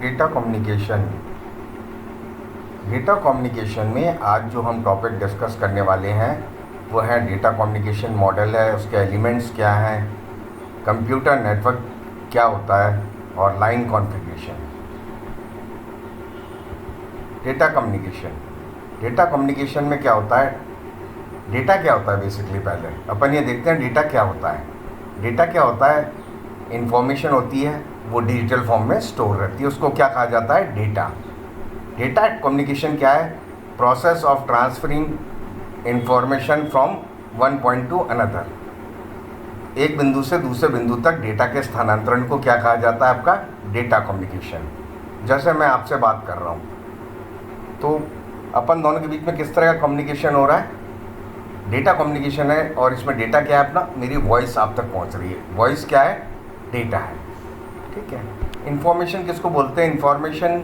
Data communication. Data communication में आज जो हम टॉपिक डिस्कस करने वाले हैं वो है डेटा कम्युनिकेशन मॉडल है, उसके एलिमेंट्स क्या हैं, कंप्यूटर नेटवर्क क्या होता है और line configuration. Data communication. Data communication में क्या होता है, डेटा क्या होता है बेसिकली पहले अपन ये देखते हैं डेटा क्या होता है। डेटा क्या होता है, इंफॉर्मेशन होती है, वो डिजिटल फॉर्म में स्टोर रहती है, उसको क्या कहा जाता है, डेटा। डेटा कम्युनिकेशन क्या है, process of transferring information from one point two another. एक बिंदु से दूसरे बिंदु तक डेटा के स्थानांतरण को क्या कहा जाता है, आपका डेटा कम्युनिकेशन। जैसे मैं आपसे बात कर रहा हूँ तो अपन दोनों के बीच में किस तरह का कम्युनिकेशन हो रहा है, डेटा कम्युनिकेशन है। और इसमें डेटा क्या है, अपना मेरी वॉइस आप तक पहुंच रही है, वॉइस क्या है, डेटा है, ठीक है। इंफॉर्मेशन किसको बोलते हैं, इंफॉर्मेशन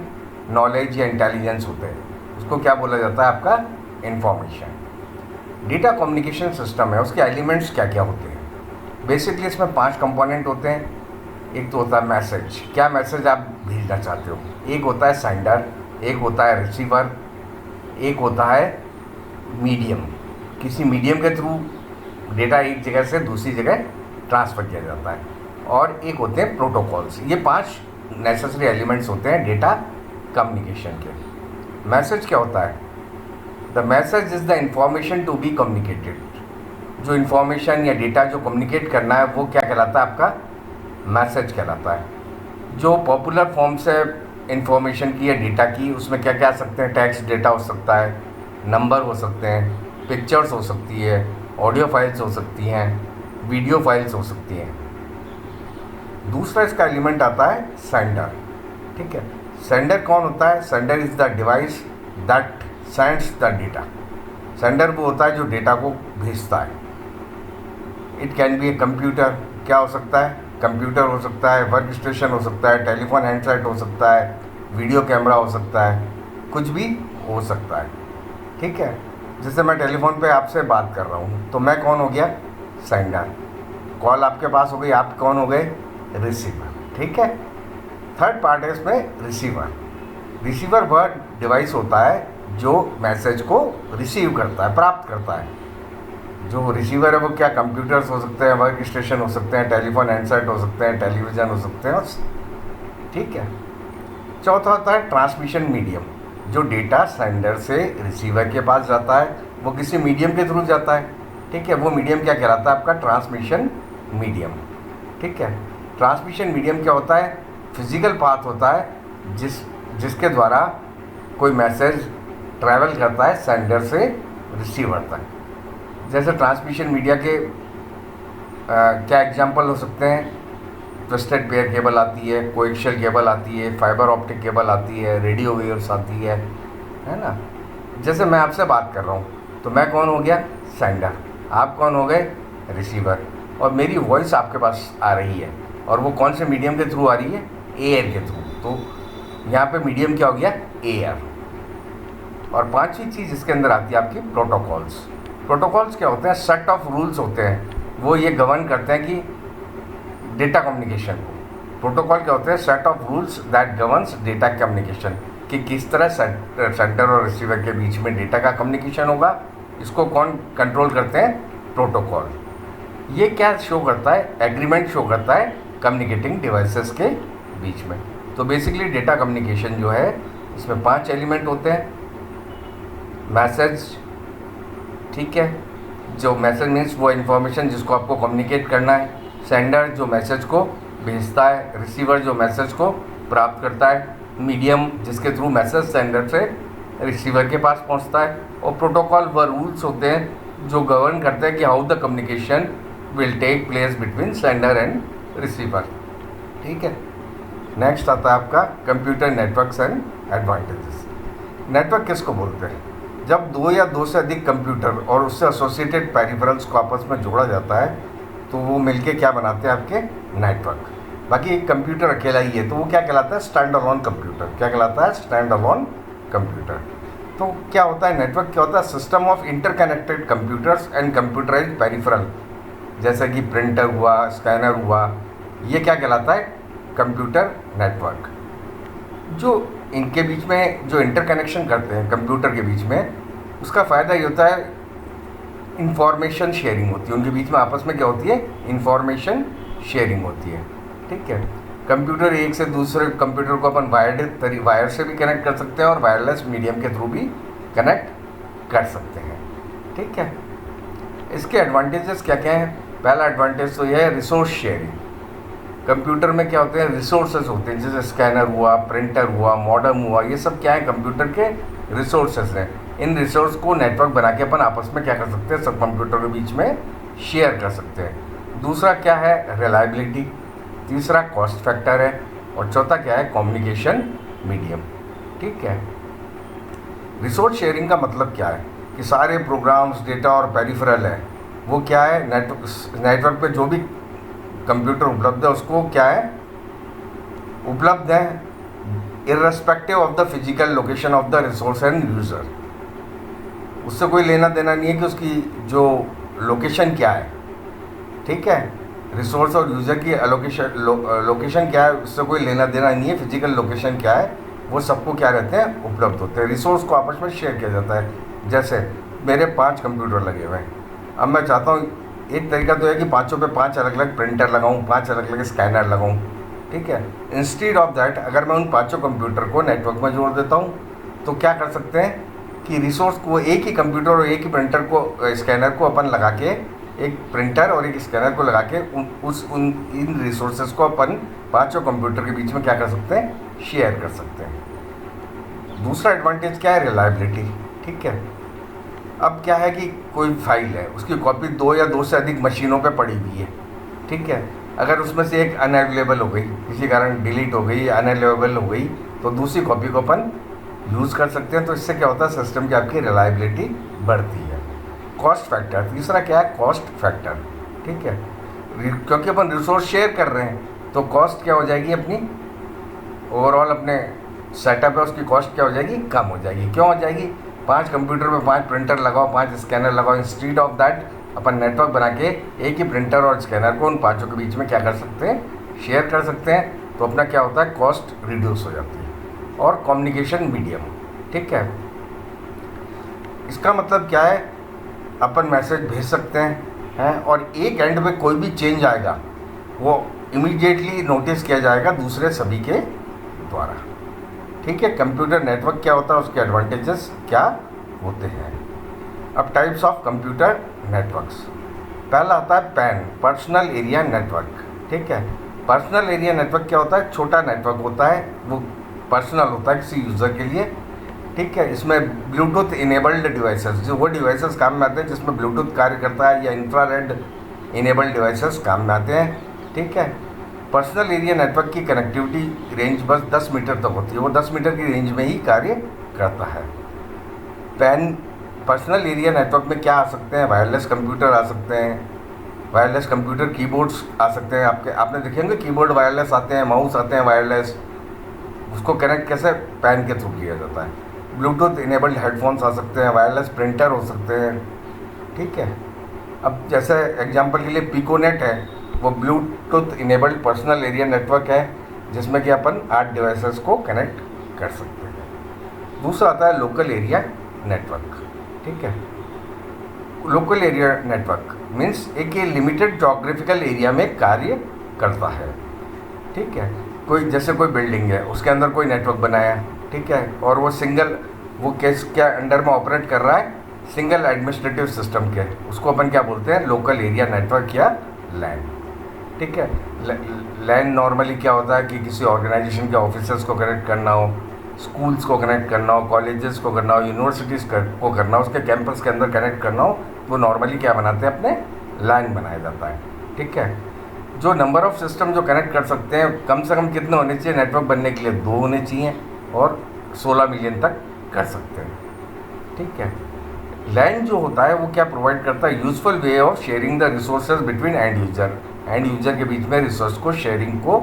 नॉलेज या इंटेलिजेंस होते हैं, उसको क्या बोला जाता है, आपका इंफॉर्मेशन। डेटा कम्युनिकेशन सिस्टम है, उसके एलिमेंट्स क्या क्या होते हैं। बेसिकली इसमें 5 कंपोनेंट होते हैं। एक तो होता है मैसेज, क्या मैसेज आप भेजना चाहते हो। एक होता है सेंडर, एक होता है रिसीवर, एक होता है मीडियम, किसी मीडियम के थ्रू डेटा एक जगह से दूसरी जगह ट्रांसफ़र किया जाता है, और एक होते हैं प्रोटोकॉल्स। ये 5 नेसेसरी एलिमेंट्स होते हैं डेटा कम्युनिकेशन के। मैसेज क्या होता है, the message is the information to be communicated. जो इंफॉर्मेशन या डेटा जो कम्युनिकेट करना है वो क्या कहलाता है, आपका मैसेज कहलाता है। जो पॉपुलर फॉर्म से इंफॉर्मेशन की या डेटा की, उसमें क्या क्या आ सकते हैं, टेक्स्ट डेटा हो सकता है, नंबर हो सकते हैं, पिक्चर्स हो सकती है, ऑडियो फाइल्स हो सकती हैं, वीडियो फाइल्स हो सकती हैं। दूसरा इसका एलिमेंट आता है सेंडर, ठीक है। सेंडर कौन होता है, sender is the device that sends the data. Sender वो होता है जो डेटा को भेजता है। It can be a computer, क्या हो सकता है, कंप्यूटर हो सकता है, वर्क स्टेशन हो सकता है, टेलीफोन हैंडसेट हो सकता है, वीडियो कैमरा हो सकता है, कुछ भी हो सकता है, ठीक है। जैसे मैं टेलीफोन पे आपसे बात कर रहा हूँ तो मैं कौन हो गया, सेंडर। कॉल आपके पास हो गई, आप कौन हो गए, रिसीवर, ठीक है। थर्ड पार्ट है इसमें रिसीवर। रिसीवर वह डिवाइस होता है जो मैसेज को रिसीव करता है, प्राप्त करता है। जो रिसीवर है वो क्या, कंप्यूटर्स हो सकते हैं, वर्क स्टेशन हो सकते हैं, टेलीफोन हैंडसेट हो सकते हैं, टेलीविज़न हो सकते हैं, ठीक है। चौथा होता है ट्रांसमिशन मीडियम। जो डेटा सेंडर से रिसीवर के पास जाता है वो किसी मीडियम के थ्रू जाता है, ठीक है। वो मीडियम क्या कहलाता है, आपका ट्रांसमिशन मीडियम, ठीक है। ट्रांसमिशन मीडियम क्या होता है, फिजिकल पाथ होता है जिसके द्वारा कोई मैसेज ट्रैवल करता है सेंडर से रिसीवर तक। जैसे ट्रांसमिशन मीडिया के क्या एग्जांपल हो सकते हैं, ट्विस्टेड पेयर केबल आती है, कोएक्शियल केबल आती है, फाइबर ऑप्टिक केबल आती है, रेडियो वेव्स आती है ना। जैसे मैं आपसे बात कर रहा हूँ तो मैं कौन हो गया, सेंडर, आप कौन हो गए, रिसीवर, और मेरी वॉइस आपके पास आ रही है, और वो कौन से मीडियम के थ्रू आ रही है, एयर के थ्रू। तो यहाँ पे मीडियम क्या हो गया, एयर। और 5वीं चीज़ इसके अंदर आती है आपकी प्रोटोकॉल्स। प्रोटोकॉल्स क्या होते हैं, सेट ऑफ रूल्स होते हैं, वो ये गवर्न करते हैं कि डेटा कम्युनिकेशन को। प्रोटोकॉल क्या होते हैं, set of rules that governs data communication, कि किस तरह सेंडर और रिसीवर के बीच में डेटा का कम्युनिकेशन होगा, इसको कौन कंट्रोल करते हैं, प्रोटोकॉल। ये क्या शो करता है, एग्रीमेंट शो करता है कम्युनिकेटिंग डिवाइसेस के बीच में। तो बेसिकली डेटा कम्युनिकेशन जो है इसमें 5 एलिमेंट होते हैं। मैसेज, ठीक है, जो मैसेज मीन्स वो इन्फॉर्मेशन जिसको आपको कम्युनिकेट करना है। सेंडर जो मैसेज को भेजता है, रिसीवर जो मैसेज को प्राप्त करता है, मीडियम जिसके थ्रू मैसेज सेंडर से रिसीवर के पास पहुंचता है, और प्रोटोकॉल वह रूल्स होते हैं जो गवर्न करते हैं कि how the communication will take place between sender and receiver, ठीक है। नेक्स्ट आता है आपका computer networks and advantages. Network किसको बोलते हैं, जब 2 या 2 से अधिक कंप्यूटर और उससे एसोसिएटेड पेरिफेरल्स को आपस में जोड़ा जाता है तो वो मिलके क्या बनाते हैं, आपके नेटवर्क। बाकी एक कंप्यूटर अकेला ही है तो वो क्या कहलाता है, स्टैंड अलोन कंप्यूटर। क्या कहलाता है, स्टैंड अलोन कंप्यूटर। तो क्या होता है, नेटवर्क क्या होता है, system of interconnected computers and computerised peripheral, जैसे कि प्रिंटर हुआ, स्कैनर हुआ, ये क्या कहलाता है, कंप्यूटर नेटवर्क। जो इनके बीच में जो इंटरकनेक्शन करते हैं कंप्यूटर के बीच में, उसका फ़ायदा ये होता है इंफॉर्मेशन शेयरिंग होती है उनके बीच में। आपस में क्या होती है? इंफॉर्मेशन शेयरिंग होती है। ठीक है, कंप्यूटर एक से दूसरे कंप्यूटर को अपन वायर से भी कनेक्ट कर सकते हैं और वायरलेस मीडियम के थ्रू भी कनेक्ट कर सकते हैं। ठीक है, इसके एडवांटेजेस क्या क्या हैं? पहला एडवांटेज तो यह है रिसोर्स शेयरिंग। कंप्यूटर में क्या होते हैं? रिसोर्सेज होते हैं, जैसे स्कैनर हुआ, प्रिंटर हुआ, मॉडेम हुआ, ये सब क्या है? कंप्यूटर के रिसोर्सेज हैं। इन रिसोर्स को नेटवर्क बना के अपन आपस में क्या कर सकते हैं? सब कंप्यूटर के बीच में शेयर कर सकते हैं। दूसरा क्या है? रिलायबिलिटी। तीसरा कॉस्ट फैक्टर है। और चौथा क्या है? Communication medium. ठीक है, रिसोर्स शेयरिंग का मतलब क्या है कि सारे प्रोग्राम्स, डेटा और पेरिफेरल है वो क्या है? नेटवर्क पे जो भी कंप्यूटर उपलब्ध है उसको क्या है? उपलब्ध है irrespective of the physical location of the resource end user. उससे कोई लेना देना नहीं है कि उसकी जो लोकेशन क्या है। ठीक है, रिसोर्स और यूज़र की लोकेशन क्या है, उससे कोई लेना देना नहीं है। फिजिकल लोकेशन क्या है वो सबको क्या रहते हैं? उपलब्ध होते हैं। रिसोर्स को आपस में शेयर किया जाता है। जैसे मेरे 5 कंप्यूटर लगे हुए हैं, अब मैं चाहता हूँ, एक तरीका तो है कि पाँचों पे 5 अलग अलग प्रिंटर लगाऊँ, 5 अलग अलग स्कैनर लगाऊँ। ठीक है, इंस्टीड ऑफ दैट अगर मैं उन 5 कंप्यूटर को नेटवर्क में जोड़ देता हूँ तो क्या कर सकते हैं कि रिसोर्स को एक ही कंप्यूटर और एक ही प्रिंटर को, स्कैनर को अपन लगा के, एक प्रिंटर और एक स्कैनर को लगा के इन रिसोर्सेज को अपन 5 कंप्यूटर के बीच में क्या कर सकते हैं? शेयर कर सकते हैं। दूसरा एडवांटेज क्या है? रिलायबिलिटी। ठीक है, अब क्या है कि कोई फाइल है, उसकी कॉपी 2 या 2 से अधिक मशीनों पे पड़ी हुई है। ठीक है, अगर उसमें से एक अनअवेलेबल हो गई, किसी कारण डिलीट हो गई, अनअवेलेबल हो गई, तो दूसरी कॉपी को अपन यूज़ कर सकते हैं। तो इससे क्या होता है? सिस्टम की आपकी रिलायबिलिटी बढ़ती है। कॉस्ट फैक्टर, तीसरा क्या है? Cost factor. ठीक है, क्योंकि अपन रिसोर्स शेयर कर रहे हैं तो कॉस्ट क्या हो जाएगी? अपनी ओवरऑल अपने सेटअप है उसकी कॉस्ट क्या हो जाएगी? कम हो जाएगी। क्यों हो जाएगी? 5 कंप्यूटर में 5 प्रिंटर लगाओ, 5 स्कैनर लगाओ। Instead of that upon network बना के एक ही प्रिंटर और स्कैनर को उन 5 के बीच में क्या कर सकते हैं? शेयर कर सकते हैं। तो अपना क्या होता है? कॉस्ट रिड्यूस हो जाती है। और कम्युनिकेशन मीडियम। ठीक है, इसका मतलब क्या है? अपन मैसेज भेज सकते हैं और एक एंड पे कोई भी चेंज आएगा वो इमीडिएटली नोटिस किया जाएगा दूसरे सभी के द्वारा। ठीक है, कंप्यूटर नेटवर्क क्या होता है, उसके एडवांटेजेस क्या होते हैं। अब टाइप्स ऑफ कंप्यूटर नेटवर्क्स, पहला आता है पैन, पर्सनल एरिया नेटवर्क। ठीक है, पर्सनल एरिया नेटवर्क क्या होता है? छोटा नेटवर्क होता है, वो पर्सनल होता है किसी यूज़र के लिए। ठीक है, इसमें ब्लूटूथ इनेबल्ड डिवाइसेस, जो वो डिवाइसेस काम में आते हैं जिसमें ब्लूटूथ कार्य करता है, या इंफ्रारेड इनेबल्ड डिवाइसेस काम में आते हैं। ठीक है, पर्सनल एरिया नेटवर्क की कनेक्टिविटी रेंज बस 10 मीटर तक होती है, वो 10 मीटर की रेंज में ही कार्य करता है। पैन पर्सनल एरिया नेटवर्क में क्या आ सकते हैं? वायरलेस कंप्यूटर आ सकते हैं, वायरलेस कंप्यूटर कीबोर्ड्स आ सकते हैं। आपने देखे होंगे कीबोर्ड वायरलेस आते हैं, माउस आते हैं वायरलेस, उसको कनेक्ट कैसे? पैन के थ्रू किया जाता है। ब्लूटूथ इनेबल्ड हेडफोन्स आ सकते हैं, वायरलेस प्रिंटर हो सकते हैं। ठीक है, अब जैसे एग्जांपल के लिए पिकोनेट है, वो Bluetooth enabled personal area network है जिसमें कि अपन 8 डिवाइसेस को कनेक्ट कर सकते हैं। दूसरा आता है लोकल एरिया नेटवर्क। ठीक है, लोकल एरिया नेटवर्क मीन्स एक ये लिमिटेड जोग्राफिकल एरिया में कार्य करता है। ठीक है, कोई जैसे कोई बिल्डिंग है, उसके अंदर कोई नेटवर्क बनाया, ठीक है, और वो वो के अंडर में ऑपरेट कर रहा है, सिंगल एडमिनिस्ट्रेटिव सिस्टम के, उसको अपन क्या बोलते हैं? लोकल एरिया नेटवर्क या लैन। ठीक है, लैन नॉर्मली क्या होता है कि किसी ऑर्गेनाइजेशन के ऑफिसर्स को कनेक्ट करना हो, स्कूल्स को कनेक्ट करना हो, कॉलेजेस को करना हो, यूनिवर्सिटीज़ को करना हो, उसके कैंपस के अंदर कनेक्ट करना हो, वो नॉर्मली क्या बनाते हैं? अपने लैन बनाया जाता है। ठीक है, जो नंबर ऑफ़ सिस्टम जो कनेक्ट कर सकते हैं कम से कम कितने होने चाहिए नेटवर्क बनने के लिए? 2 होने चाहिए, और 16 मिलियन तक कर सकते हैं। ठीक है, लैन जो होता है वो क्या प्रोवाइड करता है? Useful way of sharing the resources between and user के बीच में रिसोर्स को शेयरिंग को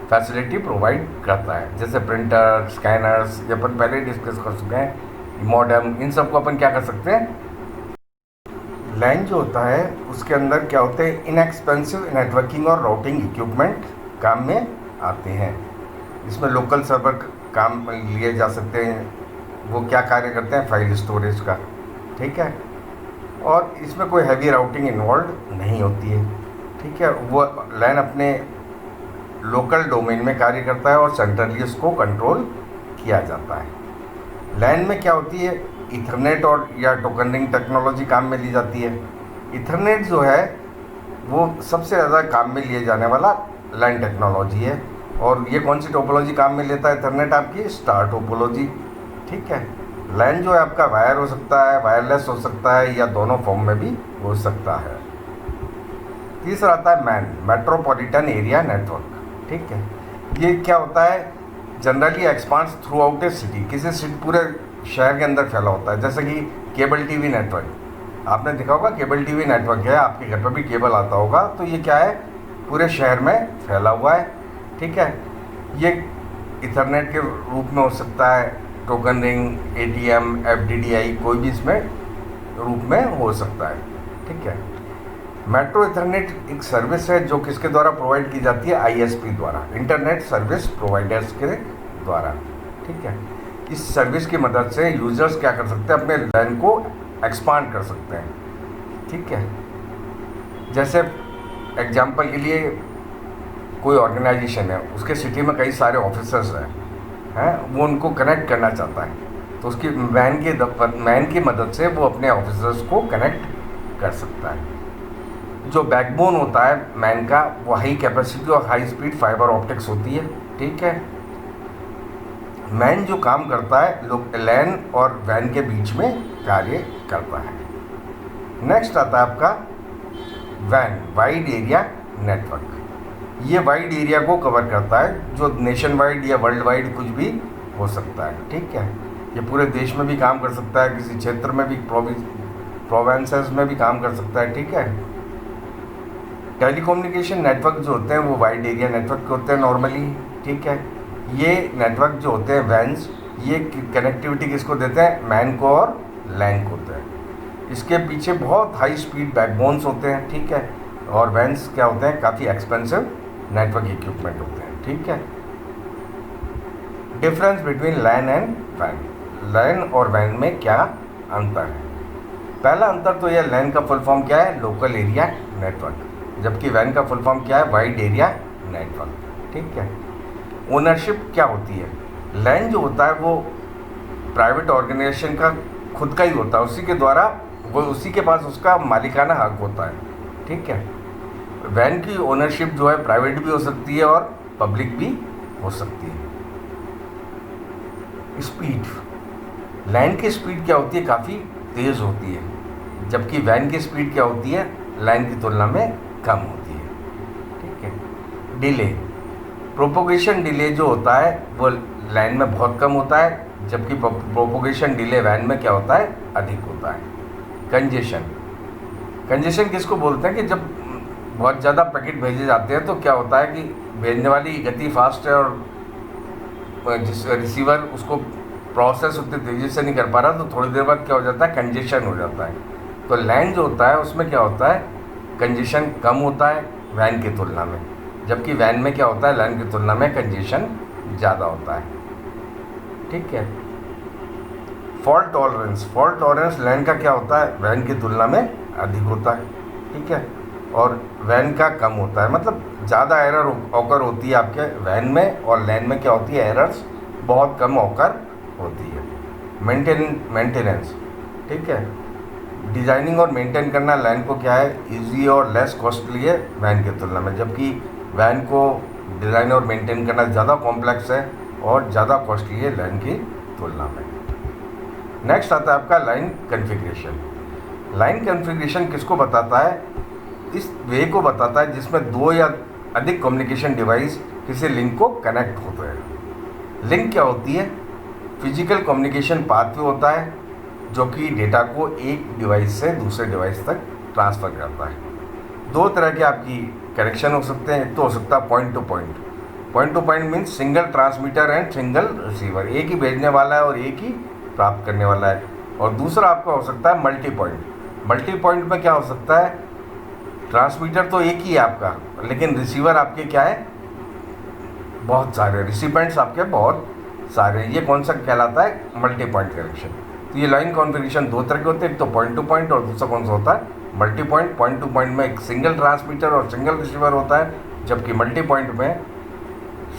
फैसिलिटी प्रोवाइड करता है। जैसे प्रिंटर, स्कैनर्स, ये अपन पहले डिस्कस कर चुके हैं, मॉडेम, इन सब को अपन क्या कर सकते हैं? लैन जो होता है उसके अंदर क्या होते हैं? इनएक्सपेंसिव नेटवर्किंग और राउटिंग इक्विपमेंट काम में आते हैं। इसमें लोकल सर्वर काम लिए जा सकते हैं। वो क्या कार्य करते हैं? फाइल स्टोरेज का, ठीक है। और इसमें कोई हैवी राउटिंग इन्वॉल्व नहीं होती है, ठीक है। वो लैन अपने लोकल डोमेन में कार्य करता है और सेंट्रली उसको कंट्रोल किया जाता है। लैन में क्या होती है? इथरनेट और या टोकन रिंग टेक्नोलॉजी काम में ली जाती है। इथरनेट जो है वो सबसे ज़्यादा काम में लिए जाने वाला लैन टेक्नोलॉजी है। और ये कौन सी टोपोलॉजी काम में लेता है इथरनेट? आपकी स्टार टोपोलॉजी, ठीक है। लैन जो है आपका वायर हो सकता है, वायरलेस हो सकता है, या दोनों फॉर्म में भी हो सकता है। तीसरा आता है मैन, मेट्रोपॉलिटन एरिया नेटवर्क, ठीक है। ये क्या होता है? जनरली एक्सपांड्स थ्रू आउट ए सिटी, किसी सिटी पूरे शहर के अंदर फैला होता है। जैसे कि केबल टीवी नेटवर्क, आपने देखा होगा केबल टीवी नेटवर्क है, आपके घर पर भी केबल आता होगा, तो ये क्या है? पूरे शहर में फैला हुआ है, ठीक है। ये इथरनेट के रूप में हो सकता है, टोकन रिंग, ATM, FDDI, कोई भी इसमें रूप में हो सकता है, ठीक है। मेट्रो इथरनेट एक सर्विस है जो किसके द्वारा प्रोवाइड की जाती है? ISP द्वारा, इंटरनेट सर्विस प्रोवाइडर्स के द्वारा, ठीक है। इस सर्विस की मदद से यूजर्स क्या कर सकते हैं? अपने लैन को एक्सपांड कर सकते हैं, ठीक है। जैसे एग्जांपल के लिए कोई ऑर्गेनाइजेशन है, उसके सिटी में कई सारे ऑफिसर्स हैं, वो उनको कनेक्ट करना चाहता है, तो उसकी मैन की मदद से वो अपने ऑफिसर्स को कनेक्ट कर सकता है। जो बैकबोन होता है मैन का, वो हाई कैपेसिटी और हाई स्पीड फाइबर ऑप्टिक्स होती है, ठीक है। मैन जो काम करता है लैन और वैन के बीच में कार्य करता है। नेक्स्ट आता है आपका वैन, वाइड एरिया नेटवर्क। ये वाइड एरिया को कवर करता है, जो नेशन वाइड या वर्ल्ड वाइड कुछ भी हो सकता है, ठीक है। ये पूरे देश में भी काम कर सकता है, किसी क्षेत्र में भी, प्रोविंसेस में भी काम कर सकता है, ठीक है। टेलीकम्युनिकेशन नेटवर्क जो होते हैं वो वाइड एरिया नेटवर्क के होते हैं नॉर्मली, ठीक है। ये नेटवर्क जो होते हैं वैन्स, ये कनेक्टिविटी किसको देते हैं? मैन को और लैन को होते हैं। इसके पीछे बहुत हाई स्पीड बैकबोन्स होते हैं, ठीक है। और वैन्स क्या होते हैं? काफ़ी एक्सपेंसिव नेटवर्क इक्विपमेंट होते हैं, ठीक है। डिफरेंस बिटवीन लैन एंड वैन, लैन और वैन में क्या अंतर है? पहला अंतर तो यह, लैन का फुल फॉर्म क्या है? लोकल एरिया नेटवर्क, जबकि वैन का फुल फॉर्म क्या है? वाइड एरिया नेटवर्क, ठीक है। ओनरशिप क्या होती है? लैन जो होता है वो प्राइवेट ऑर्गेनाइजेशन का खुद का ही होता है, उसी के द्वारा, वो उसी के पास उसका मालिकाना हक होता है, ठीक है। वैन की ओनरशिप जो है प्राइवेट भी हो सकती है और पब्लिक भी हो सकती है। स्पीड, लैन की स्पीड क्या होती है? काफ़ी तेज़ होती है, जबकि वैन की स्पीड क्या होती है? लाइन की तुलना में कम होती है, ठीक है। डिले, प्रोपोगेशन डिले जो होता है वो लाइन में बहुत कम होता है, जबकि प्रोपोगेशन डिले वैन में क्या होता है? अधिक होता है। कंजेशन, कंजेशन किसको बोलते हैं? कि जब बहुत ज़्यादा पैकेट भेजे जाते हैं तो क्या होता है कि भेजने वाली गति फास्ट है और जिस रिसीवर उसको प्रोसेस उतनी तेज़ी से नहीं कर पा रहा, तो थोड़ी देर बाद क्या हो जाता है? कंजेशन हो जाता है। तो लैन जो होता है उसमें क्या होता है? कंजेशन कम होता है वैन की तुलना में, जबकि वैन में क्या होता है? लैन की तुलना में कंजेशन ज़्यादा होता है, ठीक है। फॉल्ट टॉलरेंस, फॉल्ट टॉलरेंस लैन का क्या होता है? वैन की तुलना में अधिक होता है, ठीक है, और वैन का कम होता है। मतलब ज़्यादा एरर ऑकर होती है आपके वैन में, और लैन में क्या होती है? एरर्स बहुत कम ऑकर होती है। मेंटेनेंस, ठीक है, डिज़ाइनिंग और मेंटेन करना लैन को क्या है? इजी और लेस कॉस्टली है वैन की तुलना में, जबकि वैन को डिज़ाइन और मेंटेन करना ज़्यादा कॉम्प्लेक्स है और ज़्यादा कॉस्टली है लैन की तुलना में। नेक्स्ट आता है आपका लाइन कॉन्फ़िगरेशन। लाइन कॉन्फ़िगरेशन किसको बताता है? इस वे को बताता है जिसमें दो या अधिक कम्युनिकेशन डिवाइस किसी लिंक को कनेक्ट होते हैं। लिंक क्या होती है? फिजिकल कम्युनिकेशन पाथवे होता है जो कि डेटा को एक डिवाइस से दूसरे डिवाइस तक ट्रांसफ़र करता है। दो तरह के आपकी कनेक्शन हो सकते हैं। एक तो हो सकता है point two point, point two point means single transmitter and single receiver, एक ही भेजने वाला है और एक ही प्राप्त करने वाला है। और दूसरा आपका हो सकता है मल्टी पॉइंट। मल्टी पॉइंट में क्या हो सकता है? ट्रांसमीटर तो एक ही है आपका, लेकिन रिसीवर आपके क्या है? बहुत सारे, रिसिपेंट्स आपके बहुत सारे। ये कौन सा कहलाता है? Multi point connection. तो ये लाइन कॉन्फ़िगरेशन दो तरह के होते हैं, एक तो पॉइंट टू पॉइंट और दूसरा कौन सा होता है? Multi point. Point two point में एक सिंगल ट्रांसमीटर और सिंगल रिसीवर होता है, जबकि मल्टी पॉइंट में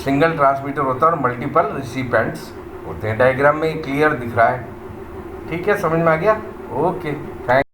सिंगल ट्रांसमीटर होता है और मल्टीपल रिसिपेंट्स होते हैं। डायग्राम में क्लियर दिख रहा है? ठीक है, समझ में आ गया? Okay, thank